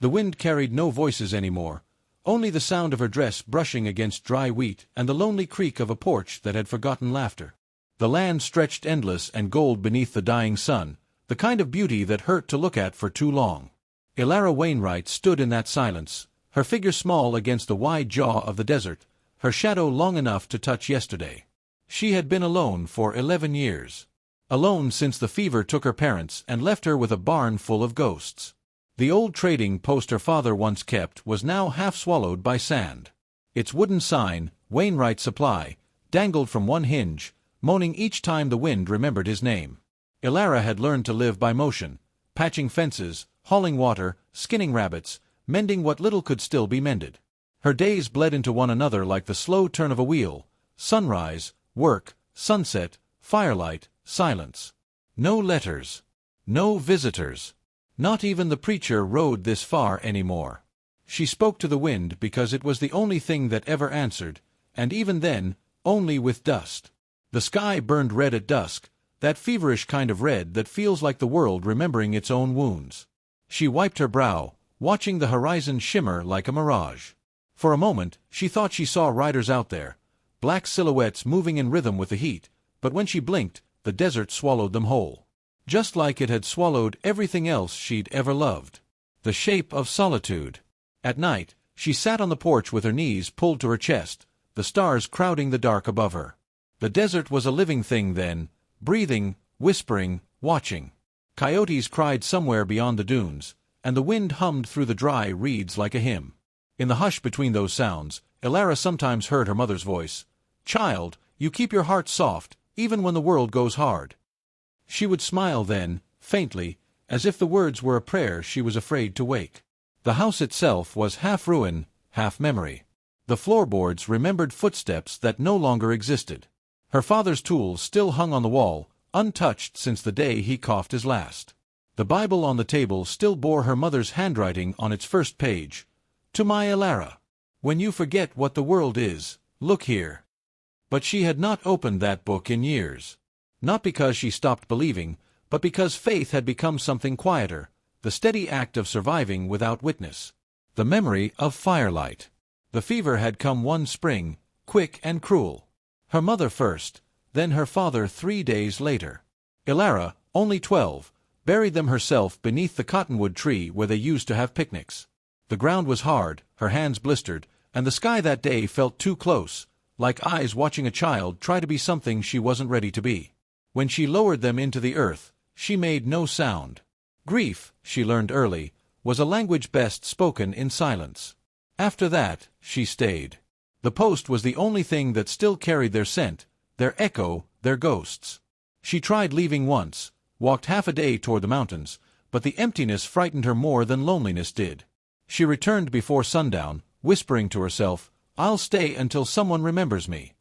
The wind carried no voices anymore, only the sound of her dress brushing against dry wheat and the lonely creak of a porch that had forgotten laughter. The land stretched endless and gold beneath the dying sun, the kind of beauty that hurt to look at for too long. Elara Wainwright stood in that silence, her figure small against the wide jaw of the desert, her shadow long enough to touch yesterday. She had been alone for 11 years. Alone since the fever took her parents and left her with a barn full of ghosts. The old trading post her father once kept was now half swallowed by sand. Its wooden sign, Wainwright Supply, dangled from one hinge, moaning each time the wind remembered his name. Elara had learned to live by motion, patching fences, hauling water, skinning rabbits, mending what little could still be mended. Her days bled into one another like the slow turn of a wheel: sunrise, work, sunset, firelight, silence. No letters. No visitors. Not even the preacher rode this far anymore. She spoke to the wind because it was the only thing that ever answered, and even then, only with dust. The sky burned red at dusk, that feverish kind of red that feels like the world remembering its own wounds. She wiped her brow, watching the horizon shimmer like a mirage. For a moment, she thought she saw riders out there, black silhouettes moving in rhythm with the heat, but when she blinked, the desert swallowed them whole. Just like it had swallowed everything else she'd ever loved. The shape of solitude. At night, she sat on the porch with her knees pulled to her chest, the stars crowding the dark above her. The desert was a living thing then, breathing, whispering, watching. Coyotes cried somewhere beyond the dunes, and the wind hummed through the dry reeds like a hymn. In the hush between those sounds, Elara sometimes heard her mother's voice. "Child, you keep your heart soft, even when the world goes hard." She would smile then, faintly, as if the words were a prayer she was afraid to wake. The house itself was half ruin, half memory. The floorboards remembered footsteps that no longer existed. Her father's tools still hung on the wall, untouched since the day he coughed his last. The Bible on the table still bore her mother's handwriting on its first page. "To my Elara. When you forget what the world is, look here." But she had not opened that book in years. Not because she stopped believing, but because faith had become something quieter, the steady act of surviving without witness. The memory of firelight. The fever had come one spring, quick and cruel. Her mother first, then her father 3 days later. Elara, only 12, buried them herself beneath the cottonwood tree where they used to have picnics. The ground was hard, her hands blistered, and the sky that day felt too close, like eyes watching a child try to be something she wasn't ready to be. When she lowered them into the earth, she made no sound. Grief, she learned early, was a language best spoken in silence. After that, she stayed. The post was the only thing that still carried their scent, their echo, their ghosts. She tried leaving once, walked half a day toward the mountains, but the emptiness frightened her more than loneliness did. She returned before sundown, whispering to herself, "I'll stay until someone remembers me."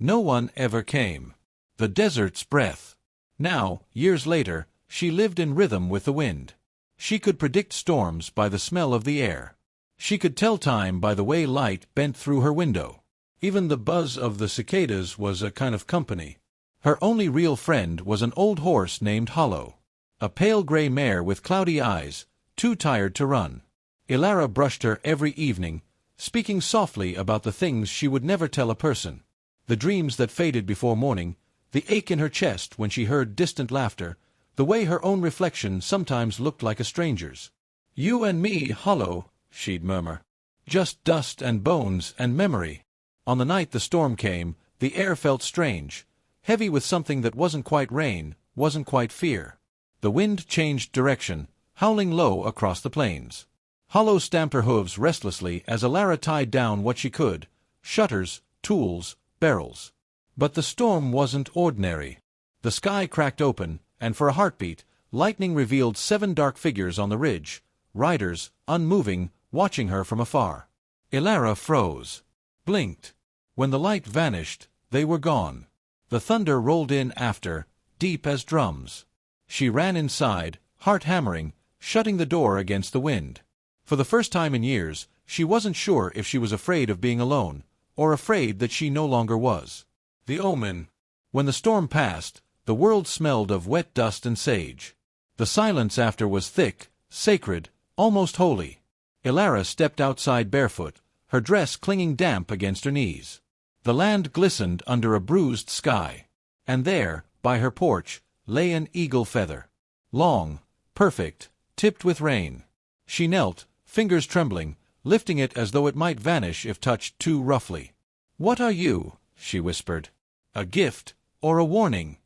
No one ever came. The desert's breath. Now, years later, she lived in rhythm with the wind. She could predict storms by the smell of the air. She could tell time by the way light bent through her window. Even the buzz of the cicadas was a kind of company. Her only real friend was an old horse named Hollow. A pale gray mare with cloudy eyes, too tired to run. Elara brushed her every evening, speaking softly about the things she would never tell a person. The dreams that faded before morning, the ache in her chest when she heard distant laughter, the way her own reflection sometimes looked like a stranger's. "You and me, Hollow," she'd murmur. "Just dust and bones and memory." On the night the storm came, the air felt strange, heavy with something that wasn't quite rain, wasn't quite fear. The wind changed direction, howling low across the plains. Hollow stamped her hooves restlessly as Elara tied down what she could: shutters, tools, barrels. But the storm wasn't ordinary. The sky cracked open, and for a heartbeat, lightning revealed 7 dark figures on the ridge, riders, unmoving, watching her from afar. Elara froze. Blinked. When the light vanished, they were gone. The thunder rolled in after, deep as drums. She ran inside, heart hammering, shutting the door against the wind. For the first time in years, she wasn't sure if she was afraid of being alone, or afraid that she no longer was. The omen. When the storm passed, the world smelled of wet dust and sage. The silence after was thick, sacred, almost holy. Ilara stepped outside barefoot, her dress clinging damp against her knees. The land glistened under a bruised sky. And there, by her porch, lay an eagle feather. Long, perfect, tipped with rain. She knelt, fingers trembling, lifting it as though it might vanish if touched too roughly. "What are you?" she whispered. "A gift, or a warning?"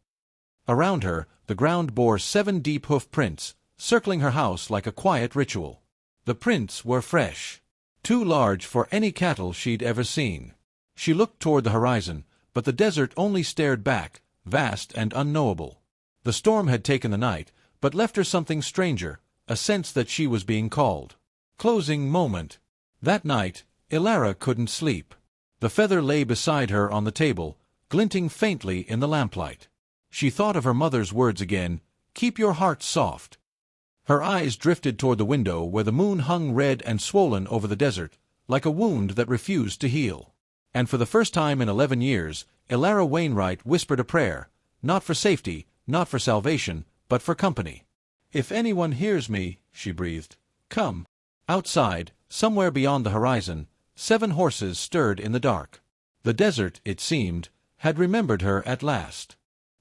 Around her, the ground bore 7 deep hoof prints, circling her house like a quiet ritual. The prints were fresh. Too large for any cattle she'd ever seen. She looked toward the horizon, but the desert only stared back, vast and unknowable. The storm had taken the night, but left her something stranger, a sense that she was being called. Closing moment. That night, Ilara couldn't sleep. The feather lay beside her on the table, glinting faintly in the lamplight. She thought of her mother's words again, "Keep your heart soft." Her eyes drifted toward the window where the moon hung red and swollen over the desert, like a wound that refused to heal. And for the first time in 11 years, Ilara Wainwright whispered a prayer, not for safety, not for salvation, but for company. "If anyone hears me," she breathed, "come." Outside, somewhere beyond the horizon, 7 horses stirred in the dark. The desert, it seemed, had remembered her at last.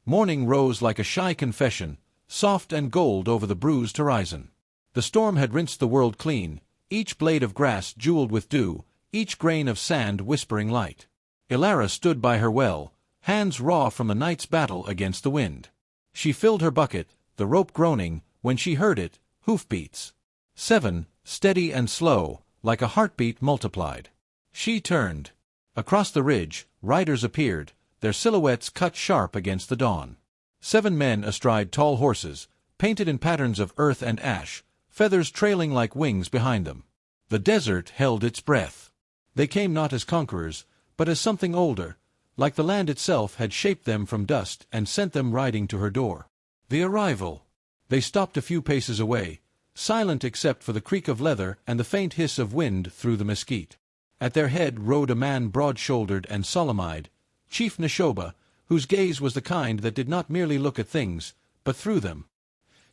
Morning rose like a shy confession, soft and gold over the bruised horizon. The storm had rinsed the world clean, each blade of grass jeweled with dew, each grain of sand whispering light. Ilara stood by her well, hands raw from the night's battle against the wind. She filled her bucket, the rope groaning, when she heard it, hoofbeats. 7, steady and slow, like a heartbeat multiplied. She turned. Across the ridge, riders appeared, their silhouettes cut sharp against the dawn. 7 men astride tall horses, painted in patterns of earth and ash, feathers trailing like wings behind them. The desert held its breath. They came not as conquerors, but as something older, like the land itself had shaped them from dust and sent them riding to her door. The arrival. They stopped a few paces away, silent except for the creak of leather and the faint hiss of wind through the mesquite. At their head rode a man broad-shouldered and solemn-eyed, Chief Neshoba, whose gaze was the kind that did not merely look at things, but through them.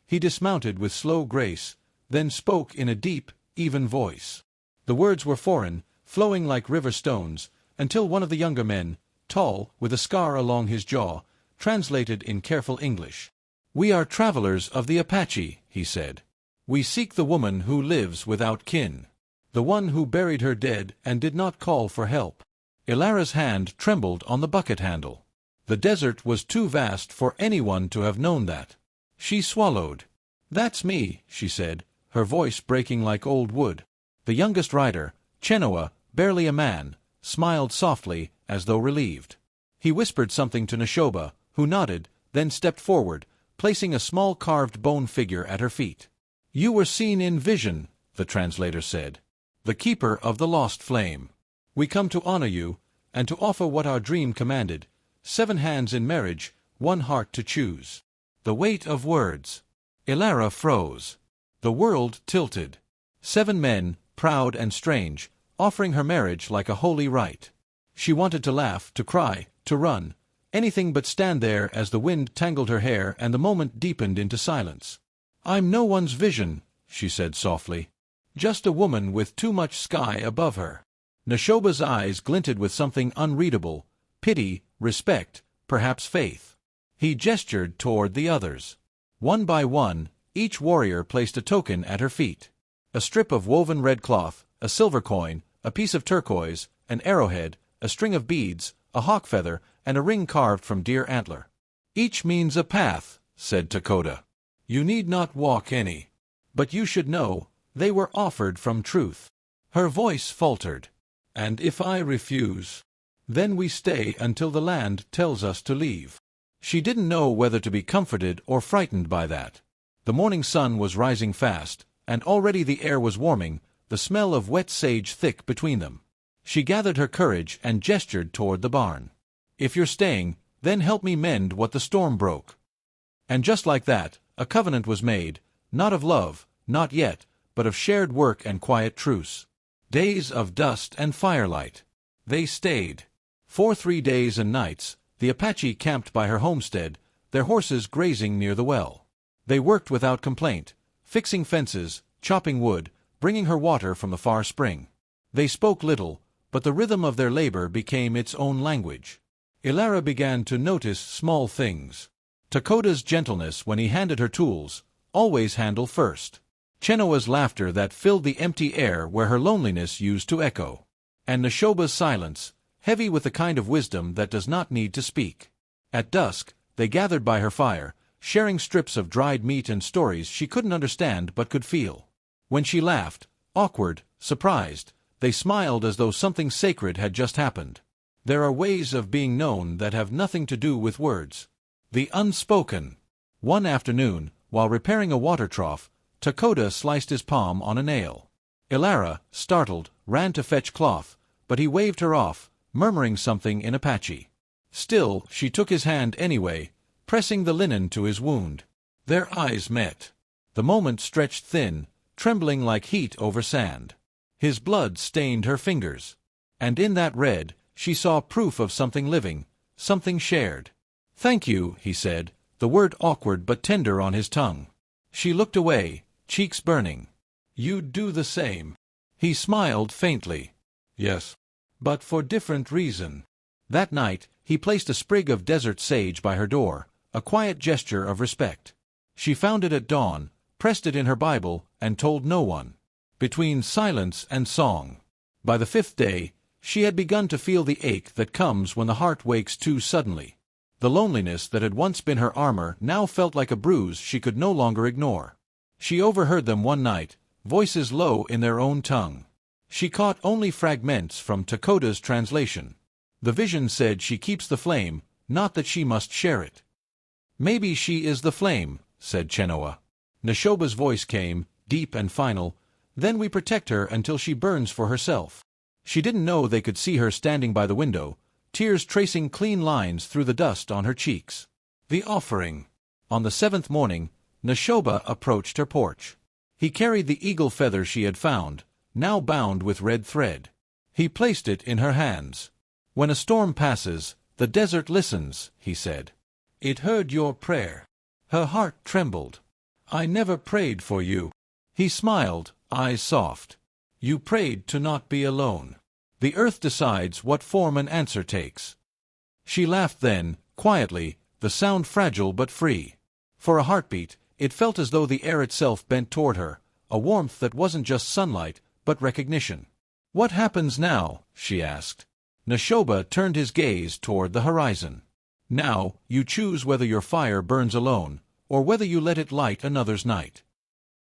He dismounted with slow grace, then spoke in a deep, even voice. The words were foreign, flowing like river stones, until one of the younger men, tall, with a scar along his jaw, translated in careful English. "We are travelers of the Apache," he said. "We seek the woman who lives without kin. The one who buried her dead and did not call for help." Ilara's hand trembled on the bucket handle. The desert was too vast for anyone to have known that. She swallowed. "That's me," she said, her voice breaking like old wood. The youngest rider, Chenoa, barely a man, smiled softly, as though relieved. He whispered something to Neshoba, who nodded, then stepped forward, placing a small carved bone figure at her feet. "You were seen in vision," the translator said. "The keeper of the lost flame. We come to honor you, and to offer what our dream commanded, 7 hands in marriage, 1 heart to choose." The weight of words. Ilara froze. The world tilted. 7 men, proud and strange, offering her marriage like a holy rite. She wanted to laugh, to cry, to run, anything but stand there as the wind tangled her hair and the moment deepened into silence. "I'm no one's vision," she said softly. "Just a woman with too much sky above her." Neshoba's eyes glinted with something unreadable, pity, respect, perhaps faith. He gestured toward the others. One by one, each warrior placed a token at her feet. A strip of woven red cloth, a silver coin, a piece of turquoise, an arrowhead, a string of beads, a hawk feather, and a ring carved from deer antler. "Each means a path," said Takoda. "You need not walk any. But you should know, they were offered from truth." Her voice faltered. "And if I refuse, then we stay until the land tells us to leave." She didn't know whether to be comforted or frightened by that. The morning sun was rising fast, and already the air was warming, the smell of wet sage thick between them. She gathered her courage and gestured toward the barn. "If you're staying, then help me mend what the storm broke." And just like that, a covenant was made, not of love, not yet, but of shared work and quiet truce. Days of dust and firelight. They stayed. For 3 days and nights, the Apache camped by her homestead, their horses grazing near the well. They worked without complaint, fixing fences, chopping wood, bringing her water from the far spring. They spoke little, but the rhythm of their labor became its own language. Ilara began to notice small things. Takoda's gentleness when he handed her tools, always handle first. Chenoa's laughter that filled the empty air where her loneliness used to echo. And Neshoba's silence, heavy with the kind of wisdom that does not need to speak. At dusk, they gathered by her fire, sharing strips of dried meat and stories she couldn't understand but could feel. When she laughed, awkward, surprised, they smiled as though something sacred had just happened. There are ways of being known that have nothing to do with words. The unspoken. One afternoon, while repairing a water trough, Takoda sliced his palm on a nail. Ilara, startled, ran to fetch cloth, but he waved her off, murmuring something in Apache. Still, she took his hand anyway, pressing the linen to his wound. Their eyes met. The moment stretched thin, trembling like heat over sand. His blood stained her fingers. And in that red, she saw proof of something living, something shared. "Thank you," he said, the word awkward but tender on his tongue. She looked away, cheeks burning. "You'd do the same." He smiled faintly. "Yes. But for different reason." That night, he placed a sprig of desert sage by her door, a quiet gesture of respect. She found it at dawn, pressed it in her Bible, and told no one. Between silence and song. By the 5th day, she had begun to feel the ache that comes when the heart wakes too suddenly. The loneliness that had once been her armor now felt like a bruise she could no longer ignore. She overheard them one night, voices low in their own tongue. She caught only fragments from Takoda's translation. The vision said she keeps the flame, not that she must share it. "Maybe she is the flame," said Chenoa. Neshoba's voice came, deep and final, "Then we protect her until she burns for herself." She didn't know they could see her standing by the window, tears tracing clean lines through the dust on her cheeks. The offering. On the 7th morning, Neshoba approached her porch. He carried the eagle feather she had found, now bound with red thread. He placed it in her hands. "When a storm passes, the desert listens," he said. "It heard your prayer." Her heart trembled. "I never prayed for you." He smiled, eyes soft. "You prayed to not be alone. The earth decides what form an answer takes." She laughed then, quietly, the sound fragile but free. For a heartbeat, it felt as though the air itself bent toward her, a warmth that wasn't just sunlight, but recognition. "What happens now?" she asked. Neshoba turned his gaze toward the horizon. "Now, you choose whether your fire burns alone, or whether you let it light another's night."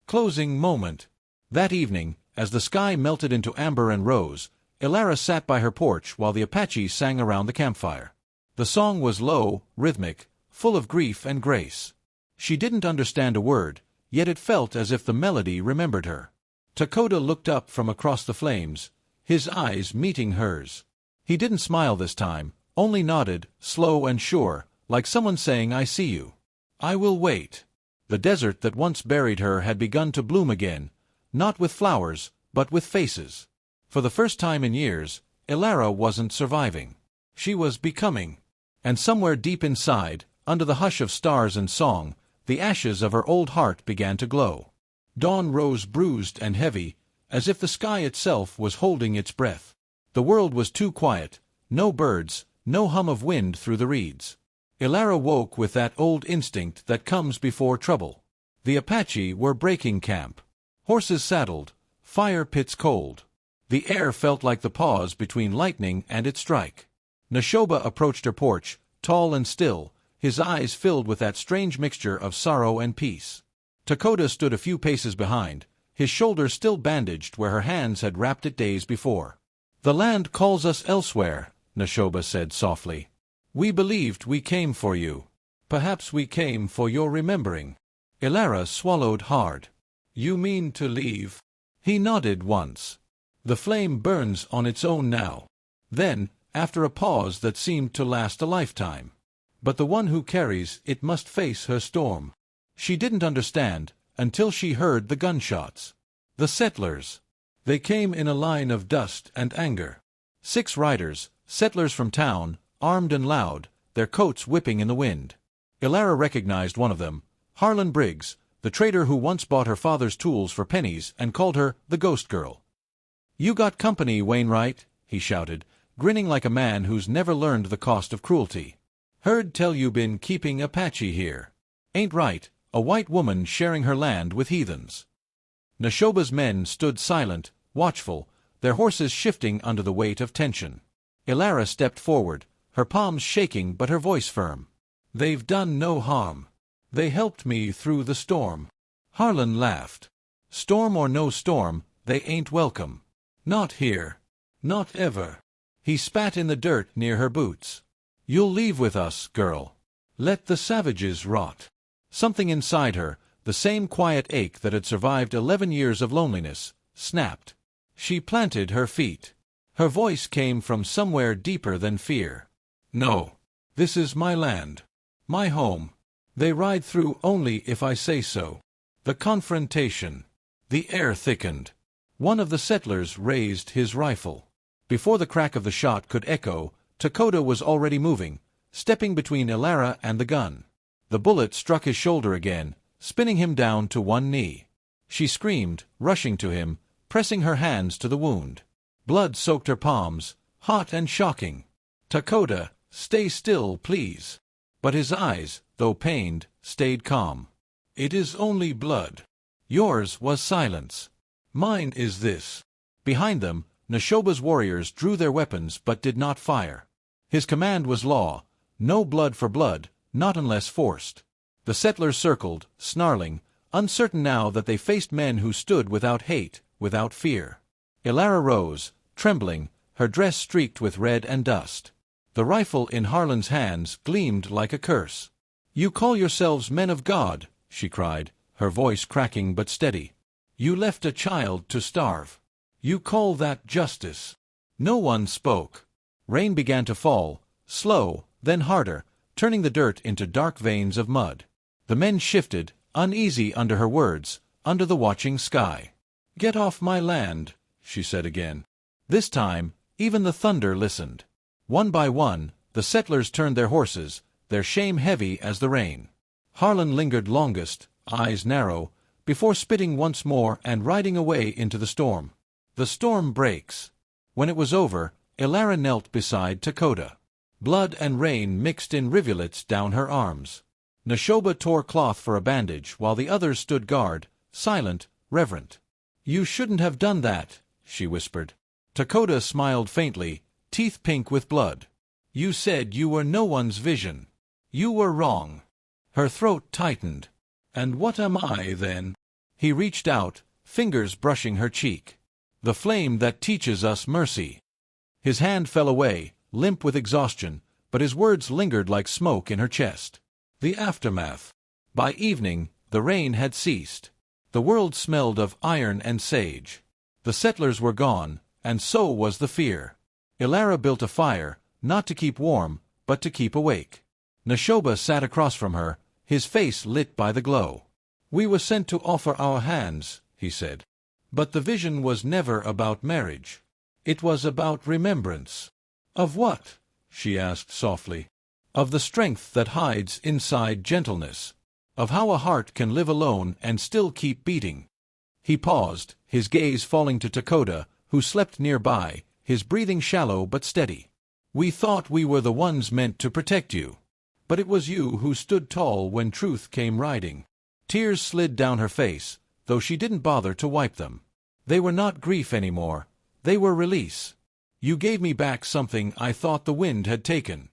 Closing moment. That evening, as the sky melted into amber and rose, Ilara sat by her porch while the Apache sang around the campfire. The song was low, rhythmic, full of grief and grace. She didn't understand a word, yet it felt as if the melody remembered her. Takoda looked up from across the flames, his eyes meeting hers. He didn't smile this time, only nodded, slow and sure, like someone saying, "I see you. I will wait." The desert that once buried her had begun to bloom again, not with flowers, but with faces. For the first time in years, Ilara wasn't surviving. She was becoming. And somewhere deep inside, under the hush of stars and song, the ashes of her old heart began to glow. Dawn rose bruised and heavy, as if the sky itself was holding its breath. The world was too quiet, no birds, no hum of wind through the reeds. Ilara woke with that old instinct that comes before trouble. The Apache were breaking camp. Horses saddled, fire pits cold. The air felt like the pause between lightning and its strike. Neshoba approached her porch, tall and still, his eyes filled with that strange mixture of sorrow and peace. Takoda stood a few paces behind, his shoulder still bandaged where her hands had wrapped it days before. "The land calls us elsewhere," Neshoba said softly. "We believed we came for you. Perhaps we came for your remembering." Ilara swallowed hard. "You mean to leave?" He nodded once. "The flame burns on its own now." Then, after a pause that seemed to last a lifetime, "But the one who carries it must face her storm." She didn't understand, until she heard the gunshots. The settlers. They came in a line of dust and anger. 6 riders, settlers from town, armed and loud, their coats whipping in the wind. Ilara recognized one of them, Harlan Briggs, the trader who once bought her father's tools for pennies and called her the Ghost Girl. "You got company, Wainwright," he shouted, grinning like a man who's never learned the cost of cruelty. "Heard tell you been keeping Apache here. Ain't right, a white woman sharing her land with heathens." Neshoba's men stood silent, watchful, their horses shifting under the weight of tension. Elara stepped forward, her palms shaking but her voice firm. "They've done no harm. They helped me through the storm." Harlan laughed. "Storm or no storm, they ain't welcome. Not here. Not ever." He spat in the dirt near her boots. "You'll leave with us, girl. Let the savages rot." Something inside her, the same quiet ache that had survived 11 years of loneliness, snapped. She planted her feet. Her voice came from somewhere deeper than fear. "No. This is my land. My home. They ride through only if I say so." The confrontation. The air thickened. One of the settlers raised his rifle. Before the crack of the shot could echo, Dakota was already moving, stepping between Elara and the gun. The bullet struck his shoulder again, spinning him down to one knee. She screamed, rushing to him, pressing her hands to the wound. Blood soaked her palms, hot and shocking. "Dakota, stay still, please." But his eyes, though pained, stayed calm. "It is only blood." Yours was silence. Mine is this. Behind them, Neshoba's warriors drew their weapons but did not fire. His command was law: no blood for blood, not unless forced. The settlers circled, snarling, uncertain now that they faced men who stood without hate, without fear. Elara rose, trembling, her dress streaked with red and dust. The rifle in Harlan's hands gleamed like a curse. "You call yourselves men of God," she cried, her voice cracking but steady. "You left a child to starve. You call that justice?" No one spoke. Rain began to fall, slow, then harder, turning the dirt into dark veins of mud. The men shifted, uneasy under her words, under the watching sky. "Get off my land," she said again. This time, even the thunder listened. One by one, the settlers turned their horses, their shame heavy as the rain. Harlan lingered longest, eyes narrow, before spitting once more and riding away into the storm. The storm breaks. When it was over, Elara knelt beside Dakota. Blood and rain mixed in rivulets down her arms. Neshoba tore cloth for a bandage while the others stood guard, silent, reverent. "You shouldn't have done that," she whispered. Dakota smiled faintly, teeth pink with blood. "You said you were no one's vision. You were wrong." Her throat tightened. "And what am I, then?" He reached out, fingers brushing her cheek. "The flame that teaches us mercy." His hand fell away, limp with exhaustion, but his words lingered like smoke in her chest. The aftermath. By evening, the rain had ceased. The world smelled of iron and sage. The settlers were gone, and so was the fear. Elara built a fire, not to keep warm, but to keep awake. Neshoba sat across from her, his face lit by the glow. "We were sent to offer our hands," he said. "But the vision was never about marriage. It was about remembrance." "Of what?" she asked softly. "Of the strength that hides inside gentleness. Of how a heart can live alone and still keep beating." He paused, his gaze falling to Dakota, who slept nearby, his breathing shallow but steady. "We thought we were the ones meant to protect you. But it was you who stood tall when truth came riding." Tears slid down her face, though she didn't bother to wipe them. They were not grief anymore. They were release. "You gave me back something I thought the wind had taken."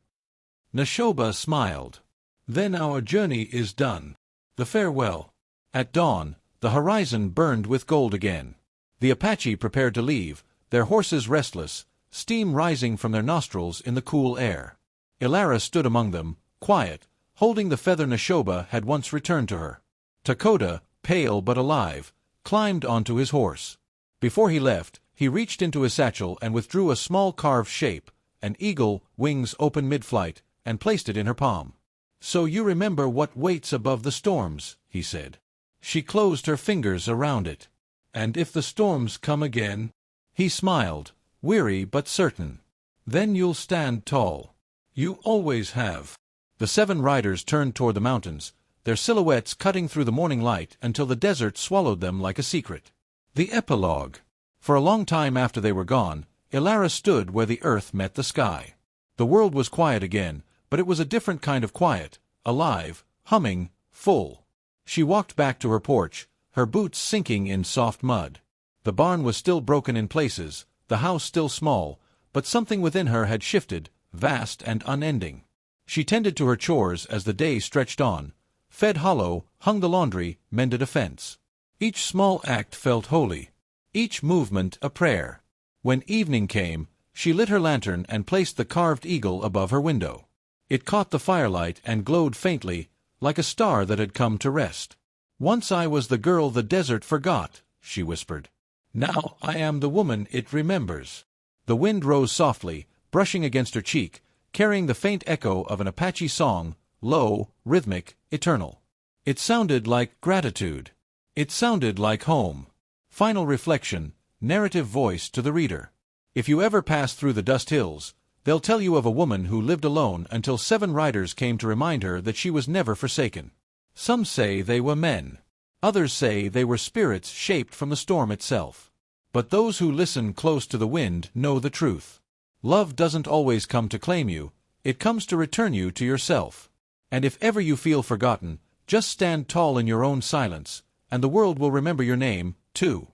Neshoba smiled. "Then our journey is done. The farewell." At dawn, the horizon burned with gold again. The Apache prepared to leave, their horses restless, steam rising from their nostrils in the cool air. Elara stood among them, quiet, holding the feather Neshoba had once returned to her. Dakota, pale but alive, climbed onto his horse. Before he left, he reached into his satchel and withdrew a small carved shape, an eagle, wings open mid-flight, and placed it in her palm. "So you remember what waits above the storms," he said. She closed her fingers around it. "And if the storms come again?" He smiled, weary but certain. "Then you'll stand tall. You always have." The 7 riders turned toward the mountains, their silhouettes cutting through the morning light until the desert swallowed them like a secret. The epilogue. For a long time after they were gone, Ilara stood where the earth met the sky. The world was quiet again, but it was a different kind of quiet, alive, humming, full. She walked back to her porch, her boots sinking in soft mud. The barn was still broken in places, the house still small, but something within her had shifted, vast and unending. She tended to her chores as the day stretched on, fed hollow, hung the laundry, mended a fence. Each small act felt holy, each movement a prayer. When evening came, she lit her lantern and placed the carved eagle above her window. It caught the firelight and glowed faintly, like a star that had come to rest. "Once I was the girl the desert forgot," she whispered. "Now I am the woman it remembers." The wind rose softly, brushing against her cheek, carrying the faint echo of an Apache song, low, rhythmic, eternal. It sounded like gratitude. It sounded like home. Final reflection, narrative voice to the reader. If you ever pass through the Dust Hills, they'll tell you of a woman who lived alone until 7 riders came to remind her that she was never forsaken. Some say they were men. Others say they were spirits shaped from the storm itself. But those who listen close to the wind know the truth. Love doesn't always come to claim you, it comes to return you to yourself. And if ever you feel forgotten, just stand tall in your own silence, and the world will remember your name, too.